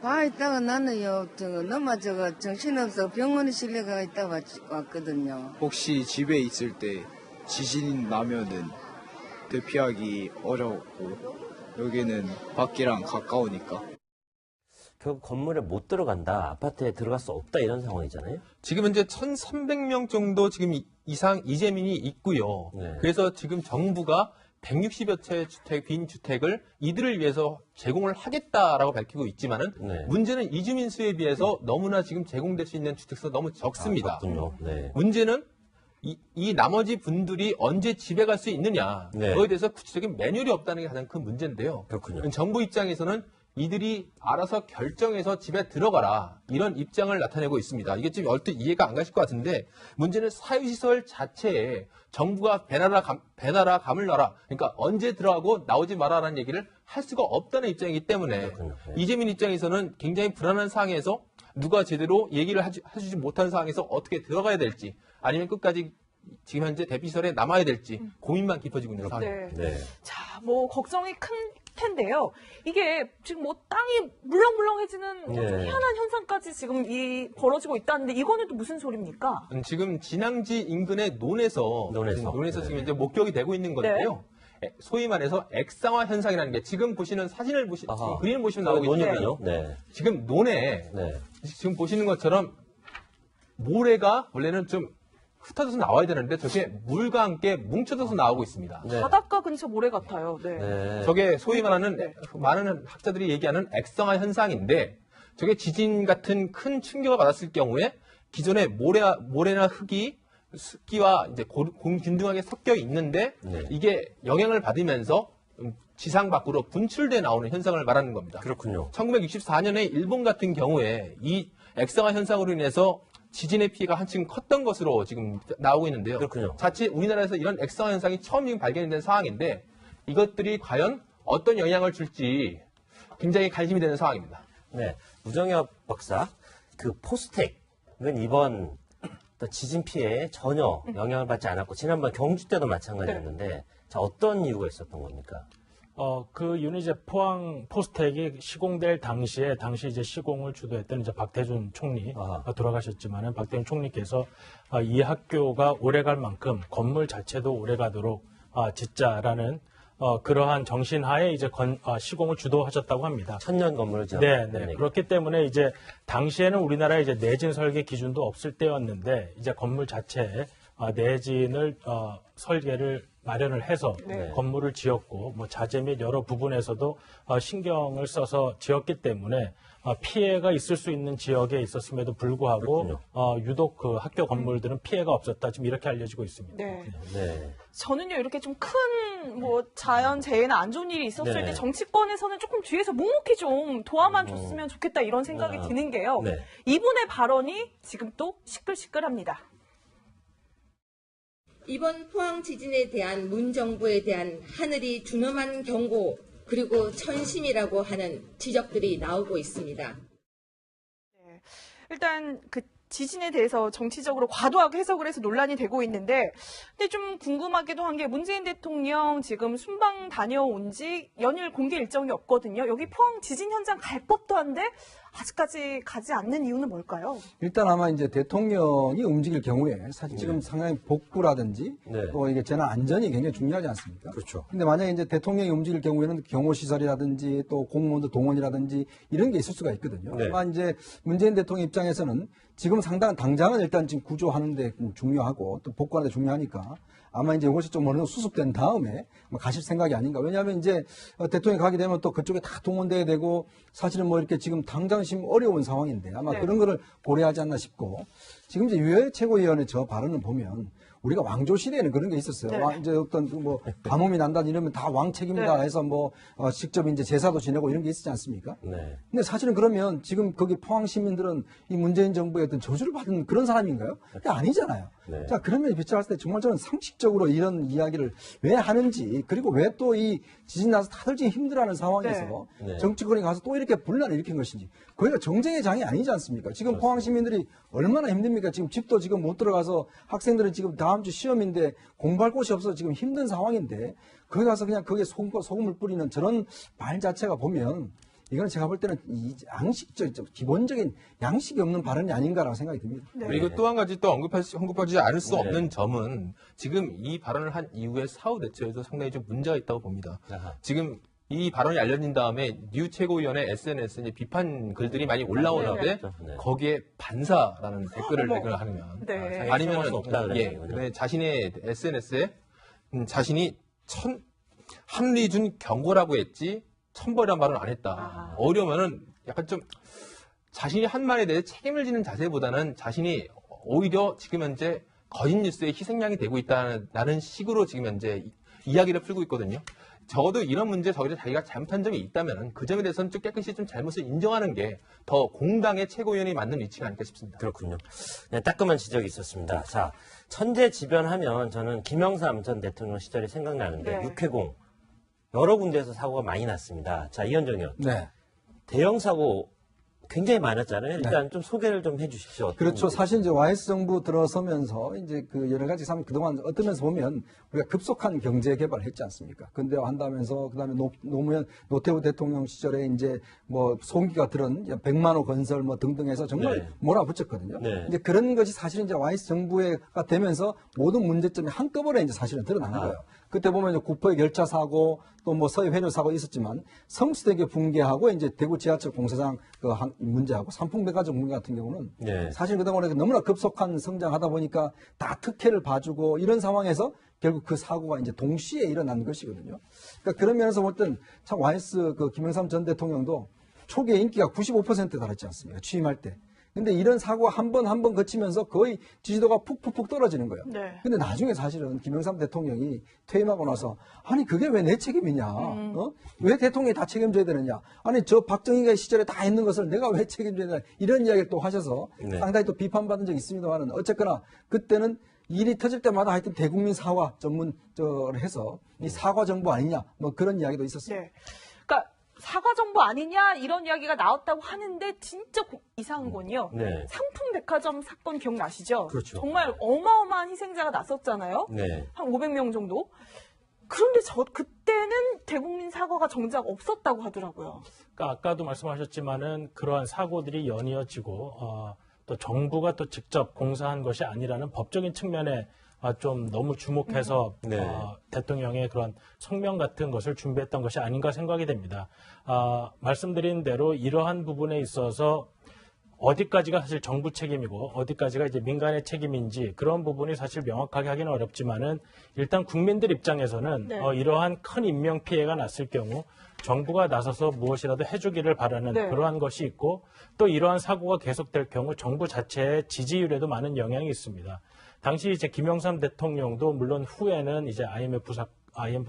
와 있다가 나는요, 정신없어 병원에 실려가 있다가 왔거든요. 혹시 집에 있을 때 지진 나면은 대피하기 어렵고 여기는 밖이랑 가까우니까. 결국 건물에 못 들어간다, 아파트에 들어갈 수 없다 이런 상황이잖아요. 지금 현재 1,300명 정도 지금 이상 이재민이 있고요. 네. 그래서 지금 정부가 160여 채 주택, 빈 주택을 이들을 위해서 제공을 하겠다라고 밝히고 있지만은 네. 문제는 이주민 수에 비해서 너무나 지금 제공될 수 있는 주택수가 너무 적습니다. 그렇군요. 네. 문제는 이 나머지 분들이 언제 집에 갈 수 있느냐. 네. 그거에 대해서 구체적인 매뉴얼이 없다는 게 가장 큰 문제인데요. 그렇군요. 정부 입장에서는 이들이 알아서 결정해서 집에 들어가라 이런 입장을 나타내고 있습니다. 이게 좀 얼뜻 이해가 안 가실 것 같은데 문제는 사유시설 자체에 정부가 배나라 감을 놔라, 그러니까 언제 들어가고 나오지 마라라는 얘기를 할 수가 없다는 입장이기 때문에 그렇군요. 네. 이재민 입장에서는 굉장히 불안한 상황에서 누가 제대로 얘기를 해주지 못한 상황에서 어떻게 들어가야 될지, 아니면 끝까지 지금 현재 대피시설에 남아야 될지 고민만 깊어지고 있는 상황입니다. 네. 네. 자, 뭐 걱정이 큰 텐데요. 이게 지금 뭐 땅이 물렁물렁해지는 좀 네. 희한한 현상까지 지금 벌어지고 있다는데 이거는 또 무슨 소리입니까? 지금 진앙지 인근의 논에서 지금 이제 목격이 되고 있는 건데요. 소위 말해서 액상화 현상이라는 게 지금 보시는 사진을 지금 그림을 보시면 나오고 있는데요. 네. 지금 논에 네. 지금 보시는 것처럼 모래가 원래는 좀 흩어져서 나와야 되는데 저게 물과 함께 뭉쳐져서 나오고 있습니다. 네. 바닷가 근처 모래 같아요. 네. 네. 저게 소위 말하는 많은 학자들이 얘기하는 액상화 현상인데, 저게 지진 같은 큰 충격을 받았을 경우에 기존의 모래나 흙이 습기와 이제 균등하게 섞여 있는데 네. 이게 영향을 받으면서 지상 밖으로 분출돼 나오는 현상을 말하는 겁니다. 그렇군요. 1964년에 일본 같은 경우에 이 액상화 현상으로 인해서 지진의 피해가 한층 컸던 것으로 지금 나오고 있는데요. 그렇군요. 자칫 우리나라에서 이런 액상화 현상이 처음 지금 발견된 상황인데 이것들이 과연 어떤 영향을 줄지 굉장히 관심이 되는 상황입니다. 네. 우정엽 박사, 그 포스텍은 이번 지진 피해에 전혀 영향을 받지 않았고 지난번 경주 때도 마찬가지였는데 자, 어떤 이유가 있었던 겁니까? 그 이유는 이제 포항 포스텍이 시공될 당시 이제 시공을 주도했던 이제 박태준 총리 돌아가셨지만은 박태준 총리께서 이 학교가 오래갈 만큼 건물 자체도 오래가도록 짓자라는 그러한 정신하에 이제 시공을 주도하셨다고 합니다. 천년 건물을 지었다. 네. 그렇기 때문에 이제 당시에는 우리나라에 이제 내진 설계 기준도 없을 때였는데 이제 건물 자체에 내진을 설계를 마련을 해서 건물을 지었고 뭐 자재 및 여러 부분에서도 신경을 써서 지었기 때문에 피해가 있을 수 있는 지역에 있었음에도 불구하고 유독 그 학교 건물들은 피해가 없었다. 지금 이렇게 알려지고 있습니다. 네. 네. 저는요, 이렇게 좀 큰 뭐 자연 재해나 안 좋은 일이 있었을 네. 때 정치권에서는 조금 뒤에서 묵묵히 좀 도와만 줬으면 좋겠다 이런 생각이 드는 게요. 네. 이분의 발언이 지금 또 시끌시끌합니다. 이번 포항 지진에 대한 문 정부에 대한 하늘이 준엄한 경고 그리고 천심이라고 하는 지적들이 나오고 있습니다. 네. 일단 그 지진에 대해서 정치적으로 과도하게 해석을 해서 논란이 되고 있는데, 근데 좀 궁금하기도 한 게 문재인 대통령 지금 순방 다녀온 지 연일 공개 일정이 없거든요. 여기 포항 지진 현장 갈 법도 한데 아직까지 가지 않는 이유는 뭘까요? 일단 아마 이제 대통령이 움직일 경우에 사실 지금 상당히 복구라든지 또 이게 재난 안전이 굉장히 중요하지 않습니까? 그렇죠. 근데 만약에 이제 대통령이 움직일 경우에는 경호시설이라든지 또 공무원들 동원이라든지 이런 게 있을 수가 있거든요. 네. 아마 이제 문재인 대통령 입장에서는 지금 상당한 당장은 일단 지금 구조하는데 중요하고 또 복구하는 데 중요하니까 아마 이제 이것이 좀 어느 정도 수습된 다음에 가실 생각이 아닌가. 왜냐하면 이제 대통령이 가게 되면 또 그쪽에 다 동원돼야 되고 사실은 뭐 이렇게 지금 당장 지금 어려운 상황인데 아마 그런 거를 고려하지 않나 싶고 지금 이제 유해 최고위원의 저 발언을 보면 우리가 왕조 시대에는 그런 게 있었어요. 이제 어떤 뭐 가뭄이 난다 이러면 다 왕 책임이다 해서 뭐 직접 이제 제사도 지내고 이런 게 있었지 않습니까? 네. 근데 사실은 그러면 지금 거기 포항 시민들은 이 문재인 정부의 어떤 저주를 받은 그런 사람인가요? 그게 아니잖아요. 네. 자, 그러면 비춰봤을 때 정말 저는 상식적으로 이런 이야기를 왜 하는지 그리고 왜 또 이 지진 나서 다들 지금 힘들어하는 상황에서 네. 정치권에 가서 또 이렇게 분란을 일으킨 것인지 거기가 정쟁의 장이 아니지 않습니까? 지금 포항 시민들이 얼마나 힘듭니까? 지금 집도 지금 못 들어가서 학생들은 지금 다음 주 시험인데 공부할 곳이 없어서 지금 힘든 상황인데 거기 가서 그냥 거기에 소금을 뿌리는 저런 말 자체가 보면 이건 제가 볼 때는 이 양식적, 기본적인 양식이 없는 발언이 아닌가라고 생각이 듭니다. 네. 그리고 또 한 가지 또 언급하지 않을 수 없는 점은 지금 이 발언을 한 이후에 사후 대처에도 상당히 좀 문제가 있다고 봅니다. 아하. 지금 이 발언이 알려진 다음에 뉴 최고위원회 SNS에 비판 글들이 많이 올라오는데 네. 거기에 반사라는 댓글을 하면 네. 생각할 수 없다 그래요, 예, 이거는. 네, 자신의 SNS에 자신이 한리준 경고라고 했지 천벌이란 말은 안 했다. 아. 어려우면은 약간 좀 자신이 한 말에 대해 책임을 지는 자세보다는 자신이 오히려 지금 현재 거짓 뉴스의 희생양이 되고 있다는 식으로 지금 현재 이야기를 풀고 있거든요. 적어도 이런 문제 자기가 잘못한 점이 있다면 그 점에 대해서는 좀 깨끗이 좀 잘못을 인정하는 게 더 공당의 최고위원이 맞는 위치가 아닐까 싶습니다. 그렇군요. 네, 따끔한 지적이 있었습니다. 자, 천재지변하면 저는 김영삼 전 대통령 시절이 생각나는데 네. 육해공 여러 군데에서 사고가 많이 났습니다. 자, 이현정 의원. 네. 대형 사고 굉장히 많았잖아요. 일단 좀 소개를 좀 해주십시오. 어떤 그렇죠. 일이 사실 이제 YS 정부 들어서면서 이제 그 여러 가지 상 그동안 어떤 면에서 보면 우리가 급속한 경제 개발을 했지 않습니까? 근데 한다면서 그다음에 노무현 노태우 대통령 시절에 이제 뭐 송기가 들은 100만 호 건설 뭐 등등해서 정말 네. 몰아붙였거든요. 네. 이제 그런 것이 사실은 이제 YS 정부가 되면서 모든 문제점이 한꺼번에 이제 사실은 드러난 거예요. 그때 보면 이제 구포의 열차 사고 또 뭐 서해 회료 사고 있었지만 성수대교 붕괴하고 이제 대구 지하철 공사장 그 문제하고 삼풍백화점 문제 같은 경우는 네. 사실 그동안에 너무나 급속한 성장하다 보니까 다 특혜를 봐주고 이런 상황에서 결국 그 사고가 이제 동시에 일어난 것이거든요. 그러니까 그런 면에서 볼 땐 참 YS 그 김영삼 전 대통령도 초기에 인기가 95%에 달했지 않습니까? 취임할 때. 근데 이런 사고가 한 번 거치면서 거의 지지도가 푹푹푹 떨어지는 거예요. 네. 근데 나중에 사실은 김영삼 대통령이 퇴임하고 나서 아니 그게 왜 내 책임이냐? 어? 왜 대통령이 다 책임져야 되느냐? 아니 저 박정희가 시절에 다 했는 것을 내가 왜 책임져야 되냐? 이런 이야기를 또 하셔서 네. 상당히 또 비판받은 적이 있습니다만은 어쨌거나 그때는 일이 터질 때마다 하여튼 대국민 사과 해서 이 사과 정부 아니냐? 뭐 그런 이야기도 있었어요. 네. 그러니까 사과 정부 아니냐 이런 이야기가 나왔다고 하는데 진짜 이상한 건요. 네. 상품백화점 사건 기억나시죠? 그렇죠. 정말 어마어마한 희생자가 났었잖아요. 네. 한 500명 정도. 그런데 그때는 대국민 사과가 정작 없었다고 하더라고요. 그러니까 아까도 말씀하셨지만은 그러한 사고들이 연이어지고 또 정부가 또 직접 공사한 것이 아니라는 법적인 측면에 좀 너무 주목해서 네. 대통령의 그런 성명 같은 것을 준비했던 것이 아닌가 생각이 됩니다. 말씀드린 대로 이러한 부분에 있어서 어디까지가 사실 정부 책임이고 어디까지가 이제 민간의 책임인지 그런 부분이 사실 명확하게 하기는 어렵지만은 일단 국민들 입장에서는 네. 이러한 큰 인명 피해가 났을 경우 정부가 나서서 무엇이라도 해주기를 바라는 네. 그러한 것이 있고 또 이러한 사고가 계속될 경우 정부 자체의 지지율에도 많은 영향이 있습니다. 당시 이제 김영삼 대통령도 물론 후에는 이제 IMF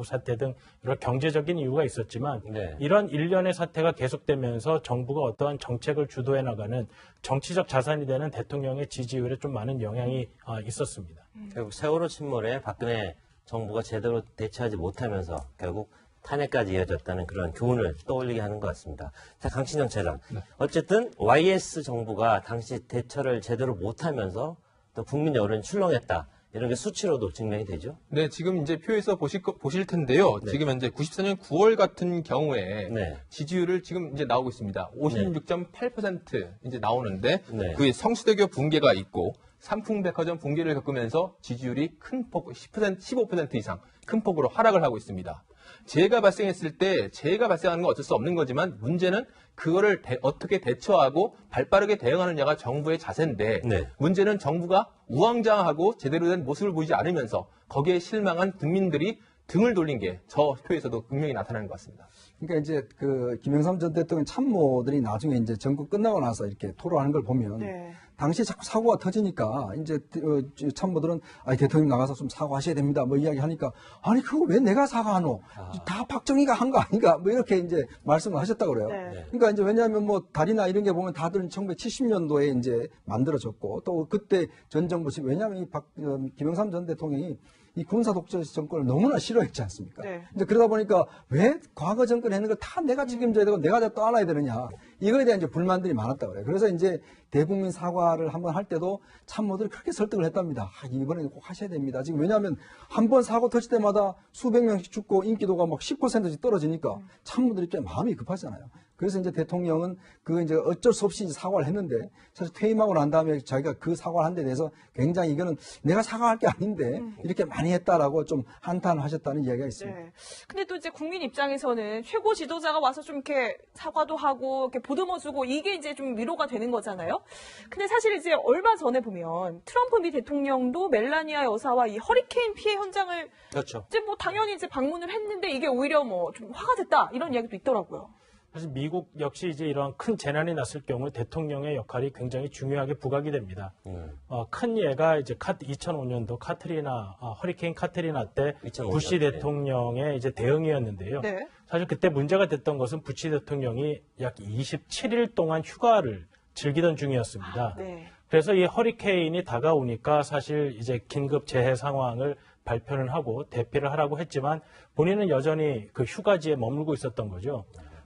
사태 등 여러 경제적인 이유가 있었지만 네. 이런 일련의 사태가 계속되면서 정부가 어떠한 정책을 주도해 나가는 정치적 자산이 되는 대통령의 지지율에 좀 많은 영향이 있었습니다. 결국 세월호 침몰에 박근혜 정부가 제대로 대처하지 못하면서 결국 탄핵까지 이어졌다는 그런 교훈을 떠올리게 하는 것 같습니다. 자, 강신영 차장. 어쨌든 YS 정부가 당시 대처를 제대로 못하면서 또 국민 여론이 출렁했다. 이런 게 수치로도 증명이 되죠? 네, 지금 이제 표에서 보실 텐데요. 네. 지금 현재 94년 9월 같은 경우에 네. 지지율을 지금 이제 나오고 있습니다. 56.8% 이제 나오는데 네. 그게 성수대교 붕괴가 있고 삼풍백화점 붕괴를 겪으면서 지지율이 큰 폭, 15% 이상 큰 폭으로 하락을 하고 있습니다. 재해가 발생했을 때 재해가 발생하는 건 어쩔 수 없는 거지만 문제는 그거를 어떻게 대처하고 발빠르게 대응하느냐가 정부의 자세인데 네. 문제는 정부가 우왕좌왕하고 제대로 된 모습을 보이지 않으면서 거기에 실망한 국민들이 등을 돌린 게 저 표에서도 분명히 나타나는 것 같습니다. 그러니까 이제 그 김영삼 전 대통령 참모들이 나중에 이제 정권 끝나고 나서 이렇게 토론하는 걸 보면 네. 당시에 자꾸 사고가 터지니까 이제 참모들은 대통령 나가서 좀 사과하셔야 됩니다. 뭐 이야기하니까 아니 그거 왜 내가 사과하노? 다 박정희가 한 거 아닌가? 뭐 이렇게 이제 말씀을 하셨다고 그래요. 네. 그러니까 이제 왜냐하면 뭐 다리나 이런 게 보면 다들 1970년도에 이제 만들어졌고 또 그때 전 정부 왜냐하면 이 김영삼 전 대통령이 이 군사 독재 정권을 너무나 싫어했지 않습니까? 네. 이제 그러다 보니까 왜 과거 정권 했는 걸 다 내가 책임져야 되고 내가 다 떠안아야 되느냐 이거에 대한 이제 불만들이 많았다 그래요. 그래서 이제 대국민 사과를 한번 할 때도 참모들이 그렇게 설득을 했답니다. 이번에는 꼭 하셔야 됩니다. 지금 왜냐하면 한 번 사고 터질 때마다 수백 명씩 죽고 인기도가 막 10%씩 떨어지니까 참모들 입장에 마음이 급하잖아요. 그래서 이제 대통령은 그 이제 어쩔 수 없이 이제 사과를 했는데 사실 퇴임하고 난 다음에 자기가 그 사과를 한 데 대해서 굉장히 이거는 내가 사과할 게 아닌데 이렇게 많이 했다라고 좀 한탄을 하셨다는 이야기가 있습니다. 네. 근데 또 이제 국민 입장에서는 최고 지도자가 와서 좀 이렇게 사과도 하고 이렇게 보듬어주고 이게 이제 좀 위로가 되는 거잖아요. 근데 사실 이제 얼마 전에 보면 트럼프 미 대통령도 멜라니아 여사와 이 허리케인 피해 현장을 그렇죠. 이제 뭐 당연히 이제 방문을 했는데 이게 오히려 뭐 좀 화가 됐다 이런 이야기도 있더라고요. 사실 미국 역시 이제 이러한 큰 재난이 났을 경우 대통령의 역할이 굉장히 중요하게 부각이 됩니다. 큰 예가 이제 2005년도 카트리나 허리케인 카트리나 때 2005년, 부시 대통령의 이제 대응이었는데요. 네. 사실 그때 문제가 됐던 것은 부시 대통령이 약 27일 동안 휴가를 즐기던 중이었습니다. 네. 그래서 이 허리케인이 다가오니까 사실 이제 긴급 재해 상황을 발표를 하고 대피를 하라고 했지만 본인은 여전히 그 휴가지에 머물고 있었던 거죠.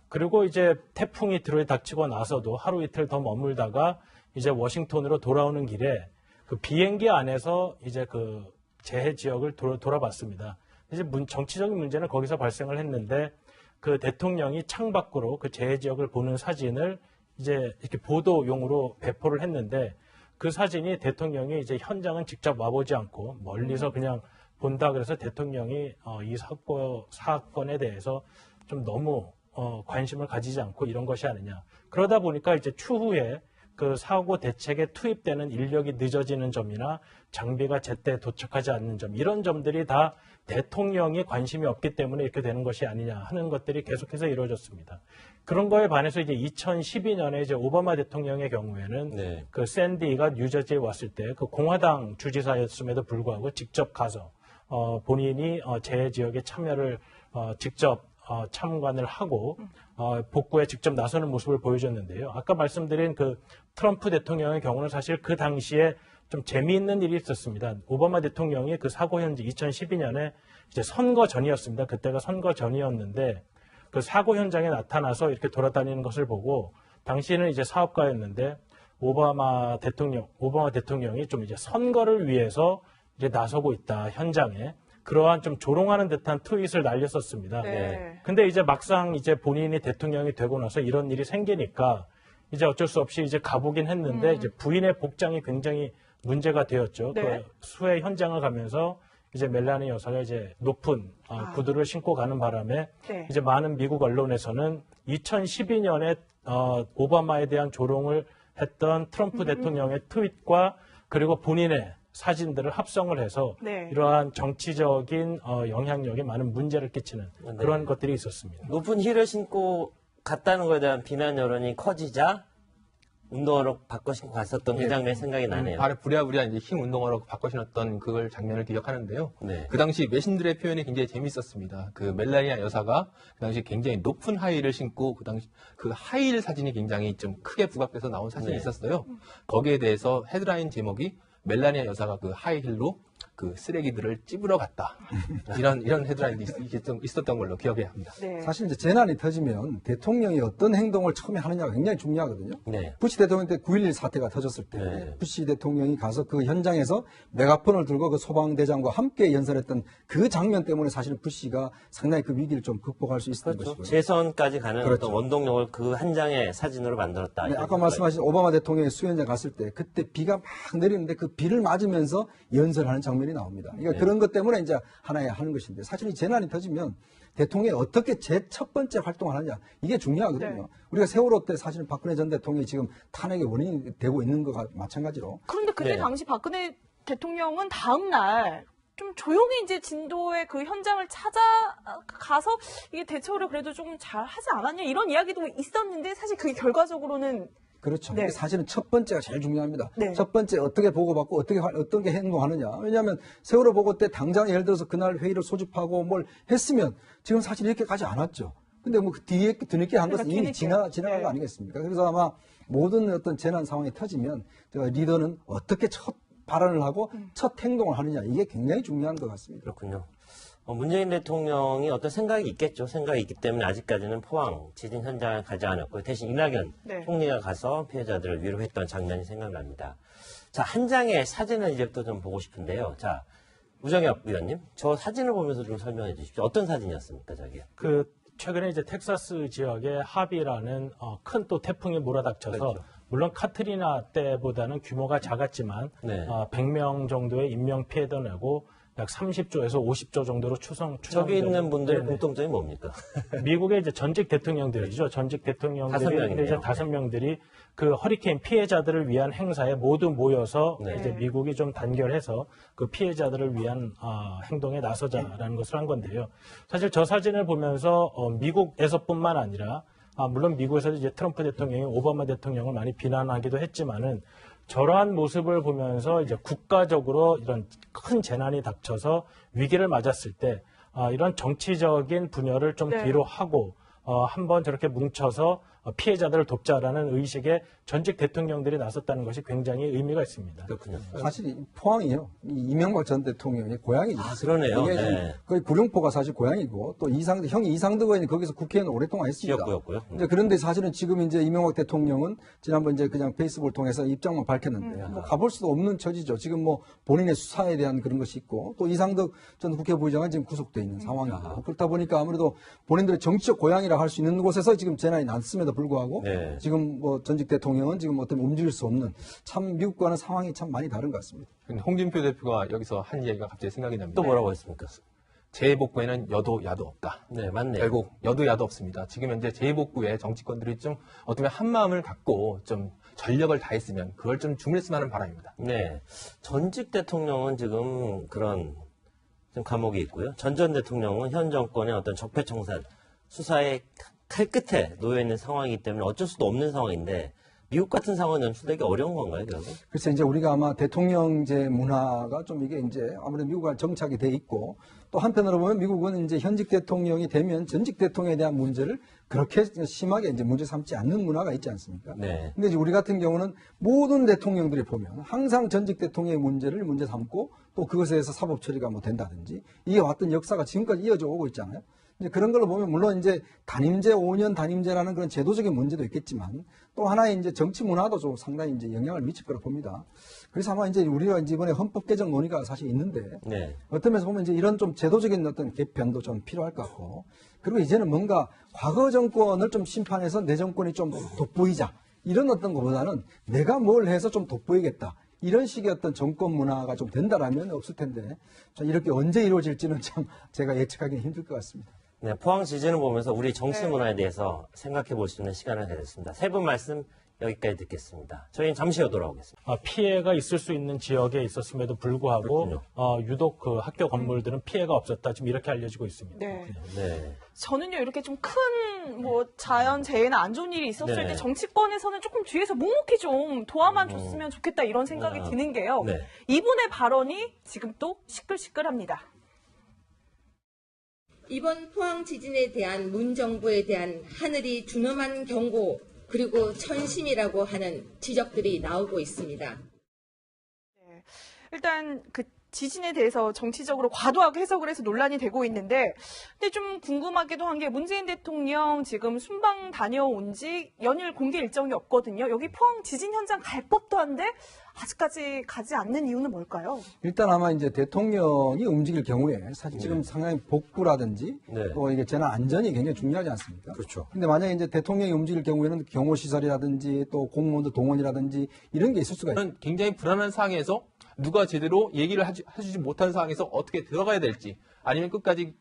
그리고 이제 태풍이 들이닥치고 나서도 하루 이틀 더 머물다가 이제 워싱턴으로 돌아오는 길에 그 비행기 안에서 이제 그 재해 지역을 돌아봤습니다. 이제 정치적인 문제는 거기서 발생을 했는데 그 대통령이 창밖으로 그 재해 지역을 보는 사진을 이제 이렇게 보도용으로 배포를 했는데 그 사진이 대통령이 이제 현장은 직접 와보지 않고 멀리서 그냥 본다 그래서 대통령이 이 사건에 대해서 좀 너무 관심을 가지지 않고 이런 것이 아니냐. 그러다 보니까 이제 추후에 그 사고 대책에 투입되는 인력이 늦어지는 점이나 장비가 제때 도착하지 않는 점, 이런 점들이 다 대통령이 관심이 없기 때문에 이렇게 되는 것이 아니냐 하는 것들이 계속해서 이루어졌습니다. 그런 거에 반해서 이제 2012년에 이제 오바마 대통령의 경우에는 네. 그 샌디가 뉴저지에 왔을 때 그 공화당 주지사였음에도 불구하고 직접 가서 본인이 재해 지역에 참여를 직접 참관을 하고 복구에 직접 나서는 모습을 보여줬는데요. 아까 말씀드린 그 트럼프 대통령의 경우는 사실 그 당시에 좀 재미있는 일이 있었습니다. 오바마 대통령이 그 사고 현지 2012년에 이제 선거 전이었습니다. 그때가 선거 전이었는데 그 사고 현장에 나타나서 이렇게 돌아다니는 것을 보고 당시에는 이제 사업가였는데 오바마 대통령이 좀 이제 선거를 위해서 이제 나서고 있다 현장에. 그러한 좀 조롱하는 듯한 트윗을 날렸었습니다. 네. 근데 이제 막상 이제 본인이 대통령이 되고 나서 이런 일이 생기니까 이제 어쩔 수 없이 이제 가보긴 했는데 이제 부인의 복장이 굉장히 문제가 되었죠. 네. 그 수해 현장을 가면서 이제 멜라니 여사가 이제 높은 구두를 신고 가는 바람에 네. 이제 많은 미국 언론에서는 2012년에 오바마에 대한 조롱을 했던 트럼프 대통령의 트윗과 그리고 본인의 사진들을 합성을 해서 네. 이러한 정치적인 영향력에 많은 문제를 끼치는 그런 것들이 있었습니다. 높은 힐을 신고 갔다는 것에 대한 비난 여론이 커지자 운동화로 바꿔 신고 갔었던 그 장면이 생각이 나네요. 발에 부랴부랴 이제 흰 운동화로 바꿔 신었던 그걸 장면을 기억하는데요. 네. 그 당시 외신들의 표현이 굉장히 재밌었습니다. 그 멜라니아 여사가 그 당시 굉장히 높은 하이힐을 신고 그 당시 그 하이힐 사진이 굉장히 좀 크게 부각돼서 나온 사진이 네. 있었어요. 거기에 대해서 헤드라인 제목이 멜라니아 여사가 그 하이힐로 그 쓰레기들을 찝으러 갔다. 이런 헤드라인이 이게 좀 있었던 걸로 기억해야 합니다. 네. 사실 이제 재난이 터지면 대통령이 어떤 행동을 처음에 하느냐가 굉장히 중요하거든요. 네. 부시 대통령 때 9.11 사태가 터졌을 때 네. 부시 대통령이 가서 그 현장에서 메가폰을 들고 그 소방대장과 함께 연설했던 그 장면 때문에 사실은 부시가 상당히 그 위기를 좀 극복할 수 있었던 그렇죠. 것이고요. 재선까지 가는 그렇죠. 어떤 원동력을 그 한 장의 사진으로 만들었다. 네, 이런 아까 평가가 말씀하신 오바마 대통령이 수연장 갔을 때 그때 비가 막 내리는데 그 비를 맞으면서 연설하는 장면이 나옵니다. 그러니까 네. 그런 것 때문에 이제 하나의 하는 것인데 사실 이 재난이 터지면 대통령이 어떻게 첫 번째 활동을 하느냐 이게 중요하거든요. 네. 우리가 세월호 때 사실은 박근혜 전 대통령이 지금 탄핵의 원인이 되고 있는 것과 마찬가지로 그런데 그때 네. 당시 박근혜 대통령은 다음 날 좀 조용히 이제 진도의 그 현장을 찾아가서 이게 대처를 그래도 좀 잘 하지 않았냐 이런 이야기도 있었는데 사실 그게 결과적으로는 그렇죠. 네. 사실은 첫 번째가 제일 중요합니다. 네. 첫 번째 어떻게 보고받고 어떻게 행동하느냐. 왜냐하면 세월호 보고 때 당장 예를 들어서 그날 회의를 소집하고 뭘 했으면 지금 사실 이렇게 가지 않았죠. 근데 뭐 그 뒤늦게 한 것은 이미 지나간 네. 거 아니겠습니까? 그래서 아마 모든 어떤 재난 상황이 터지면 리더는 어떻게 첫 발언을 하고 첫 행동을 하느냐 이게 굉장히 중요한 것 같습니다. 그렇군요. 문재인 대통령이 어떤 생각이 있겠죠. 생각이 있기 때문에 아직까지는 포항 지진 현장에 가지 않았고 대신 이낙연 네. 총리가 가서 피해자들을 위로했던 장면이 생각납니다. 자, 한 장의 사진을 이제부터 좀 보고 싶은데요. 자, 우정엽 의원님, 저 사진을 보면서 좀 설명해 주십시오. 어떤 사진이었습니까, 저기요? 최근에 이제 텍사스 지역에 하비라는 큰 또 태풍이 몰아닥쳐서 그렇죠. 물론 카트리나 때보다는 규모가 작았지만 네. 100명 정도의 인명 피해도 내고 약 30조에서 50조 정도로 저기 있는 분들의 네네. 공통점이 뭡니까? 미국의 이제 전직 대통령들이죠. 전직 대통령들이 5명이네요. 이제 5명들이 그 허리케인 피해자들을 위한 행사에 모두 모여서 네. 이제 미국이 좀 단결해서 그 피해자들을 위한 행동에 나서자라는 것을 한 건데요. 사실 저 사진을 보면서 미국에서뿐만 아니라 물론 미국에서 이제 트럼프 대통령이 오바마 대통령을 많이 비난하기도 했지만은 저러한 모습을 보면서 이제 국가적으로 이런 큰 재난이 닥쳐서 위기를 맞았을 때 이런 정치적인 분열을 좀 네. 뒤로 하고 한번 저렇게 뭉쳐서 피해자들을 돕자라는 의식에 전직 대통령들이 나섰다는 것이 굉장히 의미가 있습니다. 그렇군요. 사실 이 포항이요. 이 이명박 전 대통령의 고향이죠. 그러네요. 이게 네. 거의 구룡포가 사실 고향이고 또 형이 이상득 의원이 거기서 국회의원 오랫동안 했습니다. 지역구였고요. 이제 그런데 사실은 지금 이제 이명박 대통령은 지난번 이제 그냥 페이스북을 통해서 입장만 밝혔는데 뭐 가볼 수도 없는 처지죠. 지금 뭐 본인의 수사에 대한 그런 것이 있고 또 이상득 전 국회부의장은 지금 구속돼 있는 상황이고 그렇다 보니까 아무래도 본인들의 정치적 고향이라 할 수 있는 곳에서 지금 재난이 났음에도 불구하고 네. 지금 뭐 전직 대통령은 지금 어떤 움직일 수 없는 참 미국과는 상황이 참 많이 다른 것 같습니다. 근데 홍준표 대표가 여기서 한 이야기가 갑자기 생각이 납니다. 또 뭐라고 했습니까? 재해복구에는 여도 야도 없다. 네, 맞네요. 결국 여도 야도 없습니다. 지금 현재 재해복구에 정치권들이 좀 어떻게 한 마음을 갖고 좀 전력을 다했으면 그걸 좀 주문했으면 하는 바람입니다. 네. 전직 대통령은 지금 그런 좀 감옥에 있고요. 전 대통령은 현 정권의 어떤 적폐청산 수사의 칼 끝에 놓여 있는 상황이기 때문에 어쩔 수도 없는 상황인데 미국 같은 상황은 연출되기 어려운 건가요, 결국? 글쎄 이제 우리가 아마 대통령제 문화가 좀 이게 이제 아무래도 미국과 정착이 돼 있고 또 한편으로 보면 미국은 이제 현직 대통령이 되면 전직 대통령에 대한 문제를 그렇게 심하게 이제 문제 삼지 않는 문화가 있지 않습니까? 네. 근데 이제 우리 같은 경우는 모든 대통령들이 보면 항상 전직 대통령의 문제를 문제 삼고 또 그것에 대해서 사법 처리가 뭐 된다든지 이게 왔던 역사가 지금까지 이어져 오고 있잖아요. 이제 그런 걸로 보면 물론 이제 단임제 5년 단임제라는 그런 제도적인 문제도 있겠지만 또 하나의 이제 정치 문화도 좀 상당히 이제 영향을 미칠 거라 봅니다. 그래서 아마 이제 우리가 이제 이번에 헌법 개정 논의가 사실 있는데 네. 어떤 면에서 보면 이제 이런 좀 제도적인 어떤 개편도 좀 필요할 것 같고 그리고 이제는 뭔가 과거 정권을 좀 심판해서 내 정권이 좀 돋보이자 이런 어떤 것보다는 내가 뭘 해서 좀 돋보이겠다. 이런 식의 어떤 정권 문화가 좀 된다라면 없을 텐데 이렇게 언제 이루어질지는 참 제가 예측하기는 힘들 것 같습니다. 네, 포항 지진을 보면서 우리 정치 문화에 대해서 생각해 볼 수 있는 시간을 가졌습니다. 세 분 말씀 여기까지 듣겠습니다. 저희는 잠시 후에 돌아오겠습니다. 피해가 있을 수 있는 지역에 있었음에도 불구하고 유독 그 학교 건물들은 피해가 없었다. 지금 이렇게 알려지고 있습니다. 네. 네. 저는요, 이렇게 좀 큰 뭐 자연 재해나 안 좋은 일이 있었을 네. 때 정치권에서는 조금 뒤에서 묵묵히 좀 도와만 줬으면 좋겠다 이런 생각이 드는 게요. 네. 이분의 발언이 지금 또 시끌시끌합니다. 이번 포항 지진에 대한 문정부에 대한 하늘이 준엄한 경고 그리고 천심이라고 하는 지적들이 나오고 있습니다. 네. 일단 그 지진에 대해서 정치적으로 과도하게 해석을 해서 논란이 되고 있는데 근데 좀 궁금하기도 한 게 문재인 대통령 지금 순방 다녀온 지 연일 공개 일정이 없거든요. 여기 포항 지진 현장 갈 법도 한데 아직까지 가지 않는 이유는 뭘까요? 일단 아마 이제 대통령이 움직일 경우에 사실 지금 상당히 복구라든지 네. 또 이게 재난 안전이 굉장히 중요하지 않습니까? 그렇죠. 근데 만약에 이제 대통령이 움직일 경우에는 경호시설이라든지 또 공무원들 동원이라든지 이런 게 있을 수가 있어요. 저는 굉장히 불안한 상황에서 누가 제대로 얘기를 해주지 못한 상황에서 어떻게 들어가야 될지 아니면 끝까지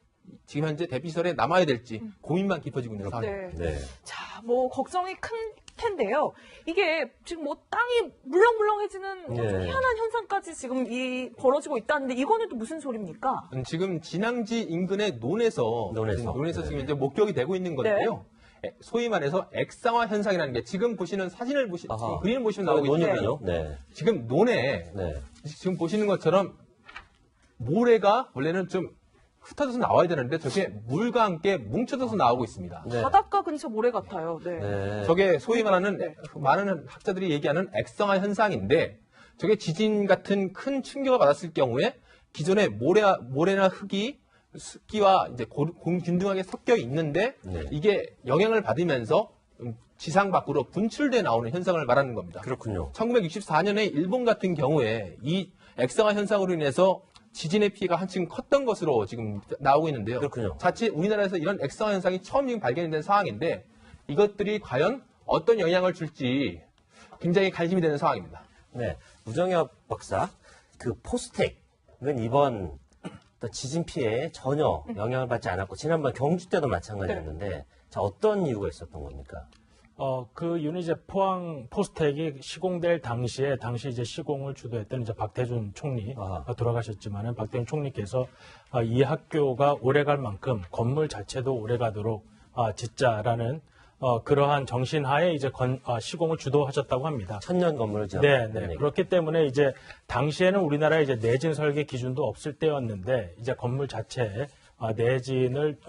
지금 현재 대피시설에 남아야 될지 고민만 깊어지고 있는 상황입니다. 네. 네. 자, 뭐 걱정이 큰 텐데요. 이게 지금 뭐 땅이 물렁물렁해지는 좀 네. 희한한 현상까지 지금 벌어지고 있다는데 이거는 또 무슨 소리입니까? 지금 진앙지 인근의 논에서 네. 지금 이제 목격이 되고 있는 건데요. 소위 말해서 액상화 현상이라는 게 지금 보시는 사진을 지금 그림을 보시면 나오고 있는데 논이군요. 네. 지금 논에 네. 지금 보시는 것처럼 모래가 원래는 좀 흩어져서 나와야 되는데 저게 물과 함께 뭉쳐져서 나오고 있습니다. 네. 바닷가 근처 모래 같아요. 네. 네. 저게 소위 말하는 많은 학자들이 얘기하는 액상화 현상인데 저게 지진 같은 큰 충격을 받았을 경우에 기존의 모래나 흙이 습기와 이제 균등하게 섞여 있는데 네. 이게 영향을 받으면서 지상 밖으로 분출돼 나오는 현상을 말하는 겁니다. 그렇군요. 1964년에 일본 같은 경우에 이 액상화 현상으로 인해서 지진의 피해가 한층 컸던 것으로 지금 나오고 있는데요. 그렇군요. 자칫 우리나라에서 이런 액상화 현상이 처음 지금 발견된 상황인데 이것들이 과연 어떤 영향을 줄지 굉장히 관심이 되는 상황입니다. 네, 우정엽 박사, 그 포스텍은 이번 또 지진 피해에 전혀 영향을 받지 않았고 지난번 경주 때도 마찬가지였는데 자, 어떤 이유가 있었던 겁니까? 그 이유는 이제 포항 포스텍이 시공될 당시 이제 시공을 주도했던 이제 박태준 총리 돌아가셨지만은 박태준 총리께서 이 학교가 오래갈 만큼 건물 자체도 오래가도록 짓자라는 그러한 정신하에 이제 시공을 주도하셨다고 합니다. 천년 건물을 네, 지었다는 얘기. 그렇기 때문에 이제 당시에는 우리나라에 이제 내진 설계 기준도 없을 때였는데 이제 건물 자체에 내진을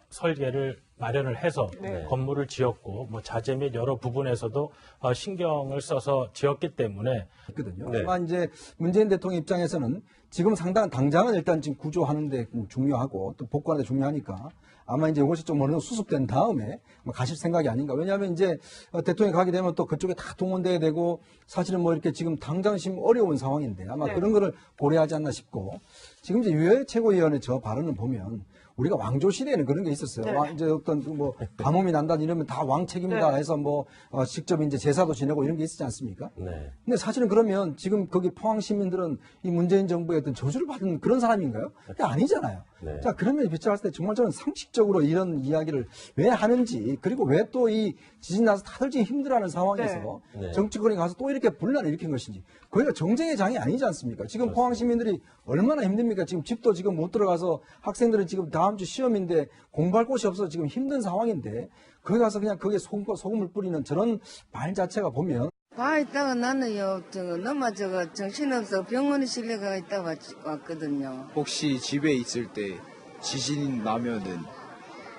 설계를 마련을 해서 건물을 지었고 뭐 자재 및 여러 부분에서도 신경을 써서 지었기 때문에 있거든요. 네. 하지만 이제 문재인 대통령 입장에서는 지금 상당한 당장은 일단 지금 구조하는데 중요하고 또 복구하는데 중요하니까 아마 이제 이것이 좀 어느 정도 수습된 다음에 가실 생각이 아닌가. 왜냐하면 이제 대통령이 가게 되면 또 그쪽에 다 동원돼야 되고 사실은 뭐 이렇게 지금 당장 심 어려운 상황인데 아마 그런 거를 고려하지 않나 싶고 지금 이제 유해 최고위원의 저 발언을 보면 우리가 왕조 시대에는 그런 게 있었어요. 이제 어떤 뭐 가뭄이 난다 이러면 다 왕 책임이다 해서 뭐 직접 이제 제사도 지내고 이런 게 있었지 않습니까? 네. 근데 사실은 그러면 지금 거기 포항 시민들은 이 문재인 정부의 어떤 저주를 받은 그런 사람인가요? 그게 아니잖아요. 네. 자, 그러면 비춰봤을 때 정말 저는 상식적으로 이런 이야기를 왜 하는지 그리고 왜 또 이 지진 나서 다들 지금 힘들어하는 상황에서 네. 정치권에 가서 또 이렇게 분란을 일으킨 것인지 거기가 정쟁의 장이 아니지 않습니까? 지금 포항 시민들이 얼마나 힘듭니까? 지금 집도 지금 못 들어가서 학생들은 지금 다음 주 시험인데 공부할 곳이 없어서 지금 힘든 상황인데 거기 가서 그냥 거기에 소금을 뿌리는 저런 말 자체가 보면 봐 있다가 나는요, 너마 정신없어 병원에 실려가 있다가 왔거든요. 혹시 집에 있을 때 지진 나면은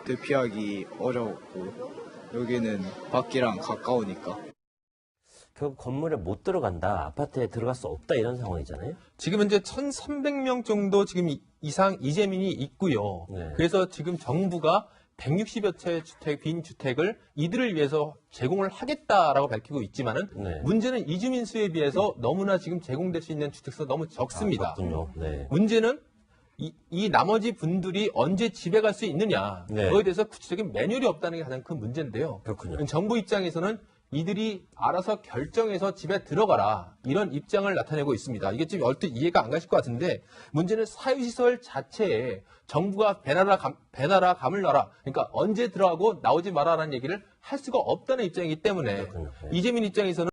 대피하기 어렵고 여기는 밖이랑 가까우니까 결국 건물에 못 들어간다, 아파트에 들어갈 수 없다 이런 상황이잖아요. 지금 현재 1,300명 정도 지금 이상 이재민이 있고요. 네. 그래서 지금 정부가 160여 채 빈 주택을 이들을 위해서 제공을 하겠다라고 밝히고 있지만은 네. 문제는 이주민 수에 비해서 너무나 지금 제공될 수 있는 주택수가 너무 적습니다. 그렇군요. 네. 문제는 이 나머지 분들이 언제 집에 갈 수 있느냐. 네. 그거에 대해서 구체적인 매뉴얼이 없다는 게 가장 큰 문제인데요. 그렇군요. 정부 입장에서는 이들이 알아서 결정해서 집에 들어가라 이런 입장을 나타내고 있습니다. 이게 좀 얼핏 이해가 안 가실 것 같은데 문제는 사유시설 자체에 정부가 배나라 감을 놔라. 그러니까 언제 들어가고 나오지 마라라는 얘기를 할 수가 없다는 입장이기 때문에 그렇군요. 네. 이재민 입장에서는